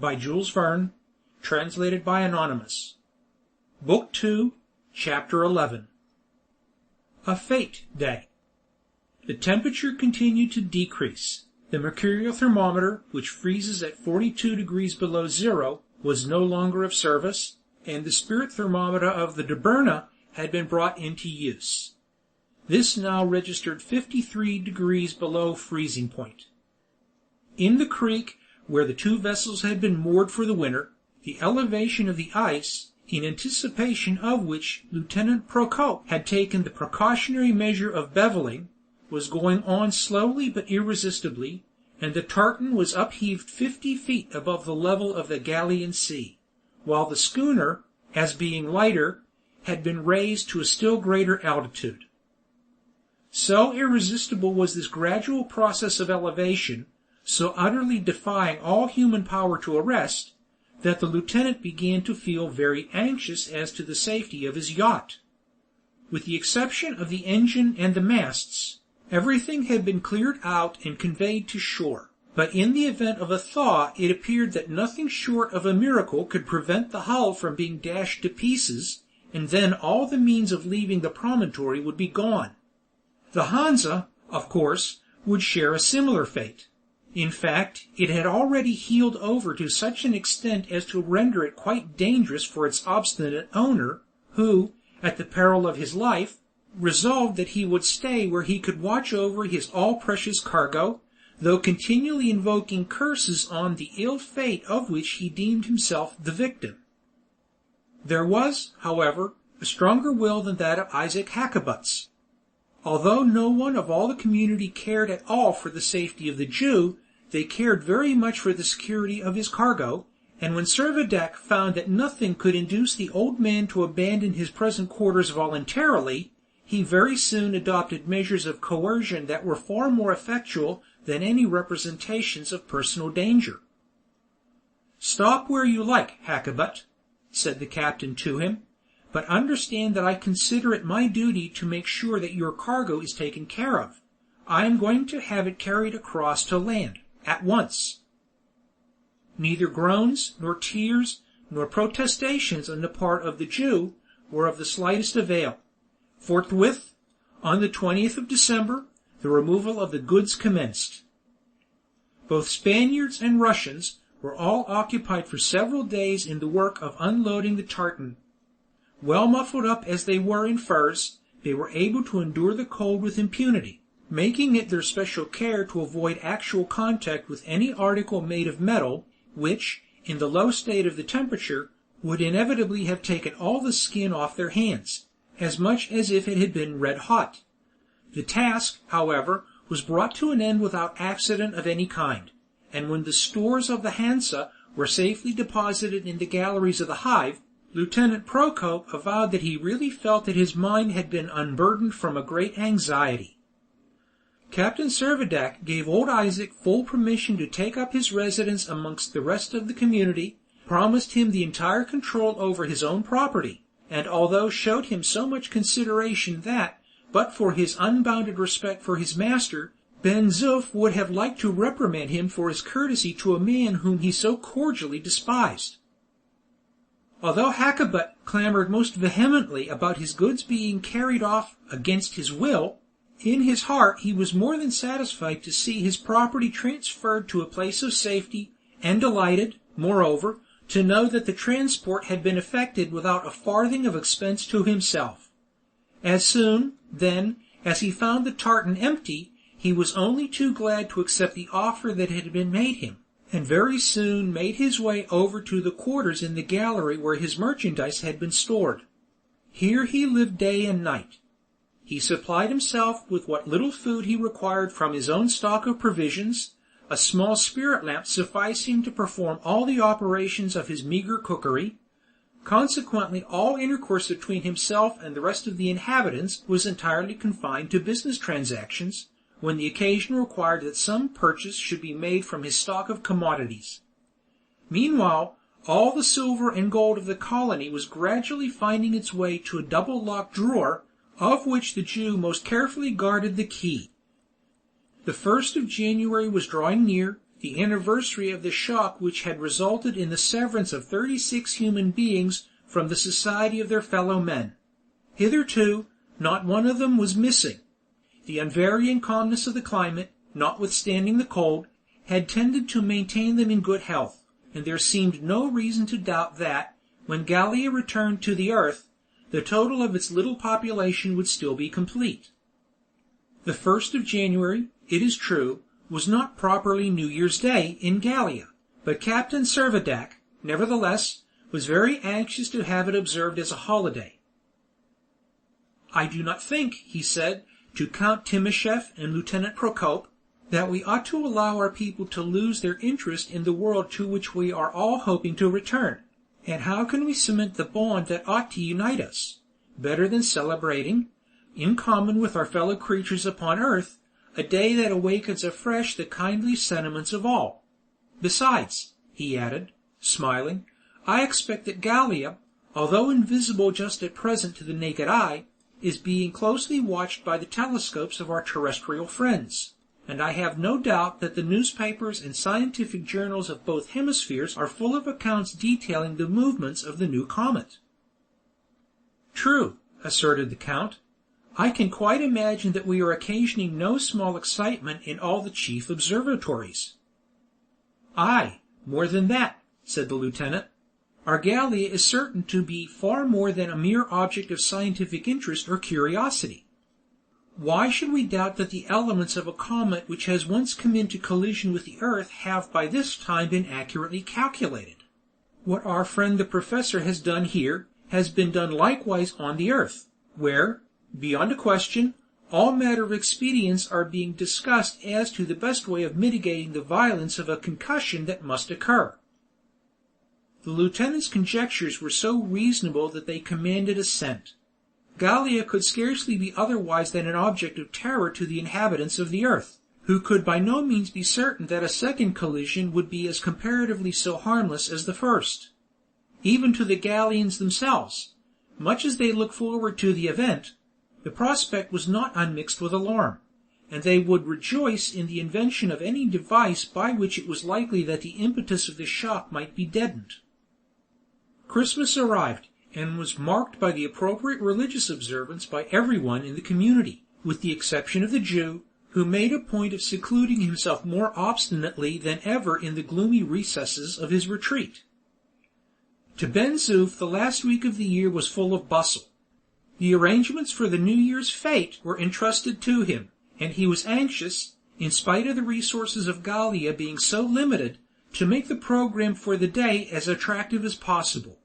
by Jules Verne, translated by Anonymous. Book 2, Chapter 11. A Fete Day. The temperature continued to decrease. The mercurial thermometer, which freezes at 42 degrees below zero, was no longer of service, and the spirit thermometer of the Dobryna had been brought into use. This now registered 53 degrees below freezing point. In the creek, where the two vessels had been moored for the winter, the elevation of the ice, in anticipation of which Lieutenant Procope had taken the precautionary measure of beveling, was going on slowly but irresistibly, and the tartan was upheaved 50 feet above the level of the Gallian Sea, while the schooner, as being lighter, had been raised to a still greater altitude. So irresistible was this gradual process of elevation, so utterly defying all human power to arrest, that the lieutenant began to feel very anxious as to the safety of his yacht. With the exception of the engine and the masts, everything had been cleared out and conveyed to shore, but in the event of a thaw it appeared that nothing short of a miracle could prevent the hull from being dashed to pieces, and then all the means of leaving the promontory would be gone. The Hansa, of course, would share a similar fate. In fact, it had already heeled over to such an extent as to render it quite dangerous for its obstinate owner, who, at the peril of his life, resolved that he would stay where he could watch over his all-precious cargo, though continually invoking curses on the ill fate of which he deemed himself the victim. There was, however, a stronger will than that of Isaac Hakkabut's. Although no one of all the community cared at all for the safety of the Jew, they cared very much for the security of his cargo, and when Servadac found that nothing could induce the old man to abandon his present quarters voluntarily, he very soon adopted measures of coercion that were far more effectual than any representations of personal danger. "Stop where you like, Hakkabut," said the captain to him, "but understand that I consider it my duty to make sure that your cargo is taken care of. I am going to have it carried across to land, at once." Neither groans, nor tears, nor protestations on the part of the Jew were of the slightest avail. Forthwith, on the 20th of December, the removal of the goods commenced. Both Spaniards and Russians were all occupied for several days in the work of unloading the tartan. Well muffled up as they were in furs, they were able to endure the cold with impunity, making it their special care to avoid actual contact with any article made of metal, which, in the low state of the temperature, would inevitably have taken all the skin off their hands, as much as if it had been red hot. The task, however, was brought to an end without accident of any kind, and when the stores of the Hansa were safely deposited in the galleries of the hive, Lieutenant Procope avowed that he really felt that his mind had been unburdened from a great anxiety. Captain Servadac gave old Isaac full permission to take up his residence amongst the rest of the community, promised him the entire control over his own property, and although showed him so much consideration that, but for his unbounded respect for his master, Ben Zoof would have liked to reprimand him for his courtesy to a man whom he so cordially despised. Although Hakkabut clamored most vehemently about his goods being carried off against his will, in his heart he was more than satisfied to see his property transferred to a place of safety, and delighted, moreover, to know that the transport had been effected without a farthing of expense to himself. As soon, then, as he found the tartan empty, he was only too glad to accept the offer that had been made him, and very soon made his way over to the quarters in the gallery where his merchandise had been stored. Here he lived day and night. He supplied himself with what little food he required from his own stock of provisions, a small spirit lamp sufficing to perform all the operations of his meagre cookery. Consequently all intercourse between himself and the rest of the inhabitants was entirely confined to business transactions, when the occasion required that some purchase should be made from his stock of commodities. Meanwhile, all the silver and gold of the colony was gradually finding its way to a double-locked drawer, of which the Jew most carefully guarded the key. The 1st of January was drawing near, the anniversary of the shock which had resulted in the severance of 36 human beings from the society of their fellow men. Hitherto, not one of them was missing. The unvarying calmness of the climate, notwithstanding the cold, had tended to maintain them in good health, and there seemed no reason to doubt that, when Gallia returned to the earth, the total of its little population would still be complete. The 1st of January, it is true, was not properly New Year's Day in Gallia, but Captain Servadac, nevertheless, was very anxious to have it observed as a holiday. "I do not think," he said, to Count Timascheff and Lieutenant Procope, "that we ought to allow our people to lose their interest in the world to which we are all hoping to return. And how can we cement the bond that ought to unite us, better than celebrating, in common with our fellow creatures upon earth, a day that awakens afresh the kindly sentiments of all? Besides," he added, smiling, "I expect that Gallia, although invisible just at present to the naked eye, is being closely watched by the telescopes of our terrestrial friends, and I have no doubt that the newspapers and scientific journals of both hemispheres are full of accounts detailing the movements of the new comet." "True," asserted the count. "I can quite imagine that we are occasioning no small excitement in all the chief observatories." "Aye, more than that," said the lieutenant. "Our Gallia is certain to be far more than a mere object of scientific interest or curiosity. Why should we doubt that the elements of a comet which has once come into collision with the earth have by this time been accurately calculated? What our friend the professor has done here has been done likewise on the earth, where, beyond a question, all manner of expedients are being discussed as to the best way of mitigating the violence of a concussion that must occur." The lieutenant's conjectures were so reasonable that they commanded assent. Gallia could scarcely be otherwise than an object of terror to the inhabitants of the earth, who could by no means be certain that a second collision would be as comparatively so harmless as the first. Even to the Gallians themselves, much as they looked forward to the event, the prospect was not unmixed with alarm, and they would rejoice in the invention of any device by which it was likely that the impetus of the shock might be deadened. Christmas arrived, and was marked by the appropriate religious observance by everyone in the community, with the exception of the Jew, who made a point of secluding himself more obstinately than ever in the gloomy recesses of his retreat. To Ben Zoof the last week of the year was full of bustle. The arrangements for the New Year's fete were entrusted to him, and he was anxious, in spite of the resources of Gallia being so limited, to make the program for the day as attractive as possible.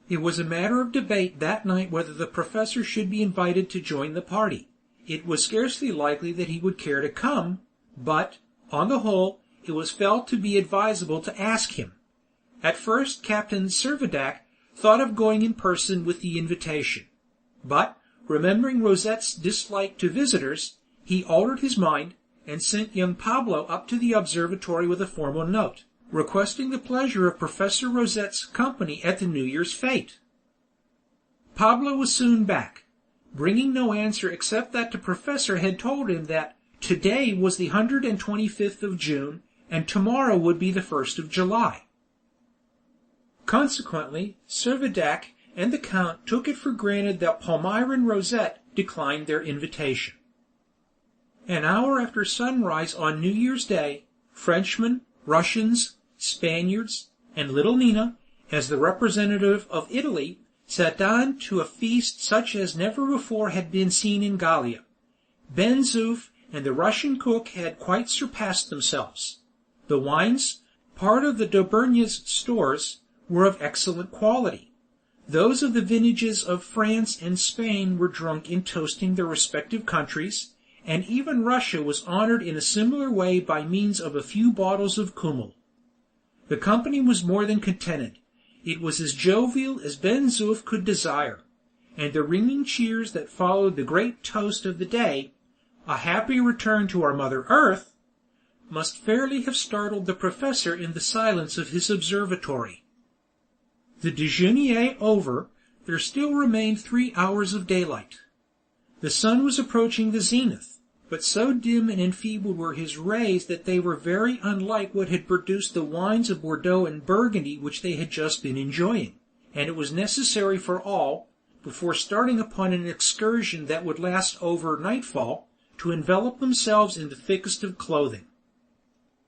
It was a matter of debate that night whether the professor should be invited to join the party. It was scarcely likely that he would care to come, but, on the whole, it was felt to be advisable to ask him. At first Captain Servadac thought of going in person with the invitation, but, remembering Rosette's dislike to visitors, he altered his mind, and sent young Pablo up to the observatory with a formal note, requesting the pleasure of Professor Rosette's company at the New Year's fete. Pablo was soon back, bringing no answer except that the professor had told him that today was the 125th of June, and tomorrow would be the 1st of July. Consequently, Servadac and the count took it for granted that Palmyrin Rosette declined their invitation. An hour after sunrise on New Year's Day, Frenchmen, Russians, Spaniards, and little Nina, as the representative of Italy, sat down to a feast such as never before had been seen in Gallia. Ben Zoof and the Russian cook had quite surpassed themselves. The wines, part of the Dobryna's stores, were of excellent quality. Those of the vintages of France and Spain were drunk in toasting their respective countries, and even Russia was honored in a similar way by means of a few bottles of Kümmel. The company was more than contented. It was as jovial as Ben Zoof could desire, and the ringing cheers that followed the great toast of the day, "A happy return to our Mother Earth," must fairly have startled the professor in the silence of his observatory. The déjeuner over, there still remained 3 hours of daylight. The sun was approaching the zenith, but so dim and enfeebled were his rays that they were very unlike what had produced the wines of Bordeaux and Burgundy which they had just been enjoying, and it was necessary for all, before starting upon an excursion that would last over nightfall, to envelop themselves in the thickest of clothing.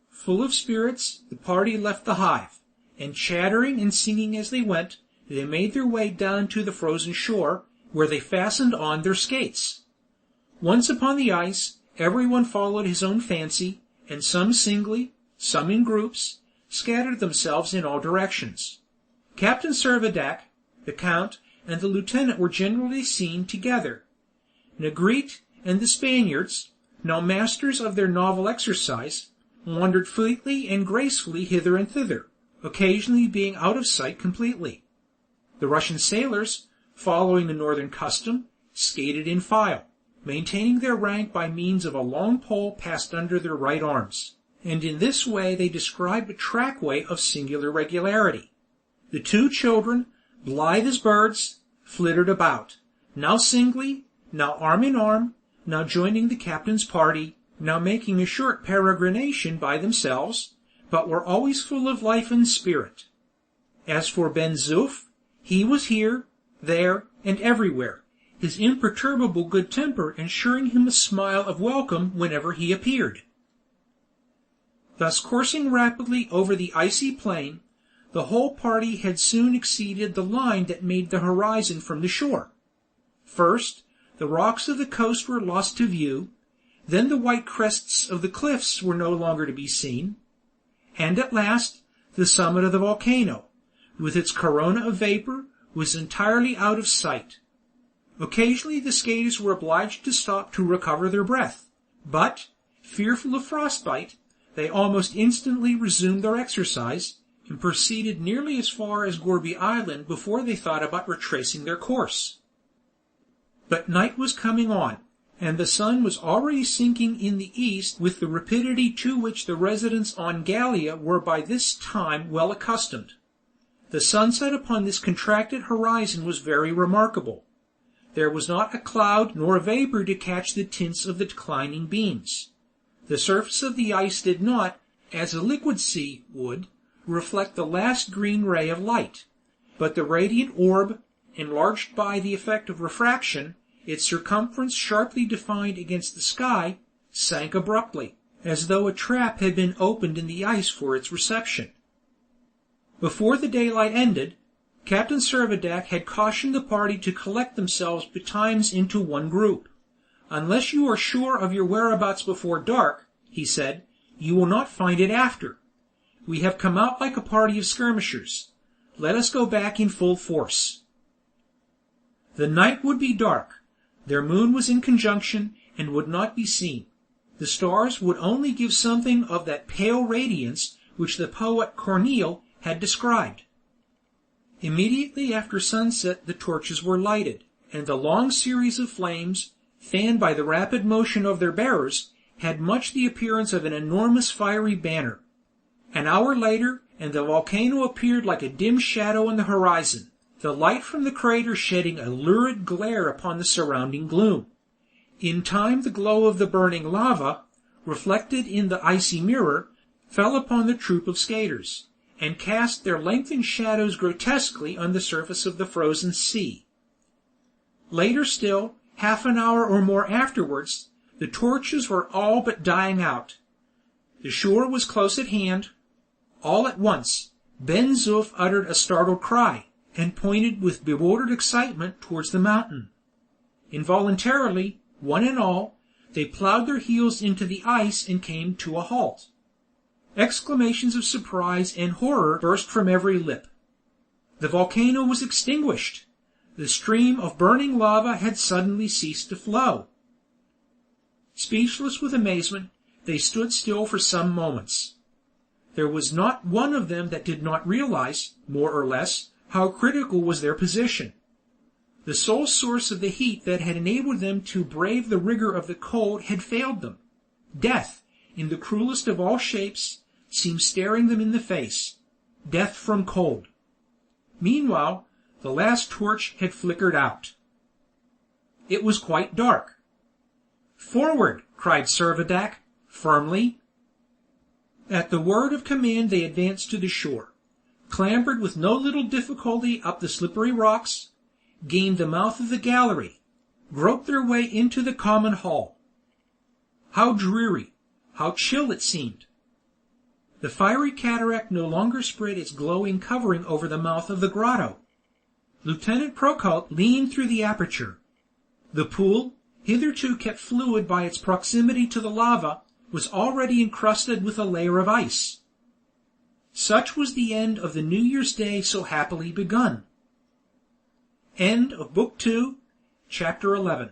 Full of spirits, the party left the hive, and chattering and singing as they went, they made their way down to the frozen shore, where they fastened on their skates. Once upon the ice, everyone followed his own fancy, and some singly, some in groups, scattered themselves in all directions. Captain Servadac, the count, and the lieutenant were generally seen together. Negrete and the Spaniards, now masters of their novel exercise, wandered fleetly and gracefully hither and thither, occasionally being out of sight completely. The Russian sailors, following the northern custom, skated in file, maintaining their rank by means of a long pole passed under their right arms, and in this way they described a trackway of singular regularity. The two children, blithe as birds, flitted about, now singly, now arm in arm, now joining the captain's party, now making a short peregrination by themselves, but were always full of life and spirit. As for Ben Zoof, he was here, there, and everywhere, his imperturbable good temper ensuring him a smile of welcome whenever he appeared. Thus coursing rapidly over the icy plain, the whole party had soon exceeded the line that made the horizon from the shore. First, the rocks of the coast were lost to view, then the white crests of the cliffs were no longer to be seen, and at last the summit of the volcano, with its corona of vapor, was entirely out of sight. Occasionally the skaters were obliged to stop to recover their breath, but, fearful of frostbite, they almost instantly resumed their exercise, and proceeded nearly as far as Gourbi Island before they thought about retracing their course. But night was coming on, and the sun was already sinking in the east with the rapidity to which the residents on Gallia were by this time well accustomed. The sunset upon this contracted horizon was very remarkable. There was not a cloud nor a vapor to catch the tints of the declining beams. The surface of the ice did not, as a liquid sea would, reflect the last green ray of light, but the radiant orb, enlarged by the effect of refraction, its circumference sharply defined against the sky, sank abruptly, as though a trap had been opened in the ice for its reception. Before the daylight ended, Captain Servadac had cautioned the party to collect themselves betimes into one group. "Unless you are sure of your whereabouts before dark," he said, "you will not find it after. We have come out like a party of skirmishers. Let us go back in full force." The night would be dark. Their moon was in conjunction, and would not be seen. The stars would only give something of that pale radiance which the poet Corneille had described. Immediately after sunset the torches were lighted, and the long series of flames, fanned by the rapid motion of their bearers, had much the appearance of an enormous fiery banner. An hour later, and the volcano appeared like a dim shadow on the horizon, the light from the crater shedding a lurid glare upon the surrounding gloom. In time the glow of the burning lava, reflected in the icy mirror, fell upon the troop of skaters, and cast their lengthened shadows grotesquely on the surface of the frozen sea. Later still, half an hour or more afterwards, the torches were all but dying out. The shore was close at hand. All at once, Ben Zoof uttered a startled cry, and pointed with bewildered excitement towards the mountain. Involuntarily, one and all, they ploughed their heels into the ice and came to a halt. Exclamations of surprise and horror burst from every lip. The volcano was extinguished. The stream of burning lava had suddenly ceased to flow. Speechless with amazement, they stood still for some moments. There was not one of them that did not realize, more or less, how critical was their position. The sole source of the heat that had enabled them to brave the rigor of the cold had failed them. Death, in the cruelest of all shapes, seemed staring them in the face. Death from cold. Meanwhile, the last torch had flickered out. It was quite dark. "Forward!" cried Servadac, firmly. At the word of command they advanced to the shore, clambered with no little difficulty up the slippery rocks, gained the mouth of the gallery, groped their way into the common hall. How dreary, how chill it seemed! The fiery cataract no longer spread its glowing covering over the mouth of the grotto. Lieutenant Procope leaned through the aperture. The pool, hitherto kept fluid by its proximity to the lava, was already encrusted with a layer of ice. Such was the end of the New Year's Day so happily begun. End of Book 2, Chapter 11.